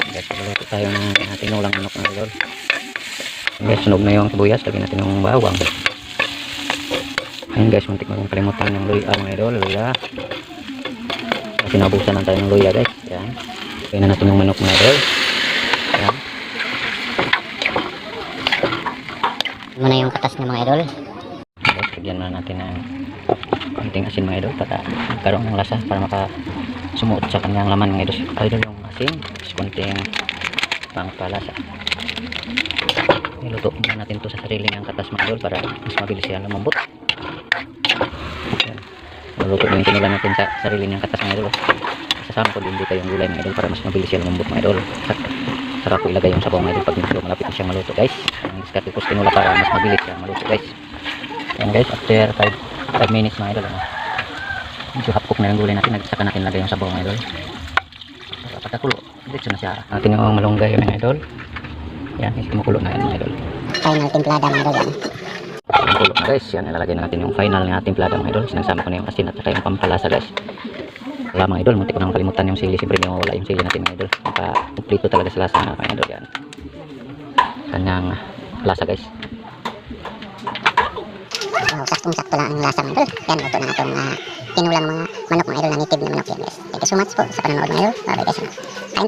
Guys, magluluto tayo ng tinulang manok mga idol. Guys, sunog na yung sibuyas. Lagyan natin yung bawang. Ayun guys, muntik mo kong kalimutan yung luya mga idol. Luya. Kasi nabusan lang tayo ng luya guys. Yan. Lagyan na natin yung manok mga idol. Yan. Muna yung katas niya mga idol. Guys, lagyan na natin ng konting asin mga idol para magkaroon ng lasa, para makasumuot sa kanyang laman mga idol yung asin, tapos konting pangpalasa. Niluto muna natin to sa sarili ng katas mga idol para mas mabilis siya lumambot. Niluto yung tinulang natin sa sarili ng katas mga idol. Sasama ko din dito yung gulay mga idol para mas mabilis siya lumambot mga idol. Saka ko ilagay yung sabaw mga idol pag medyo malapit na siyang maluto guys. Ang diskarte ko tinula para mas mabilis siyang maluto guys. Yan guys, after 5 minutes mga idol, medyo half cook na yung gulay natin. Saka natin lagay yung sabaw mga idol. Pagkakulo, dito na siya. Natin yung malunggay mga idol. Yan, kumukulo na yan mga idol. Final timplada mga idol yan. Kumukulo na guys. Yan, ilalagay na natin yung final na timplada mga idol. Sinasama ko na yung asin at saka yung pampalasa guys. Wala mga idol, muntik ko nang kalimutan yung sili. Siyempre yung wala yung sili natin mga idol. Kumplito talaga sa lasa mga idol yan. Kanyang lasa guys. Wow, saktong-sakto lang ang lasa mga idol. Yan, luto na itong tinulang mga manok mga idol na native na manok yan guys. Thank you so much po sa panonood mga idol. Bye bye guys. Kain tayo.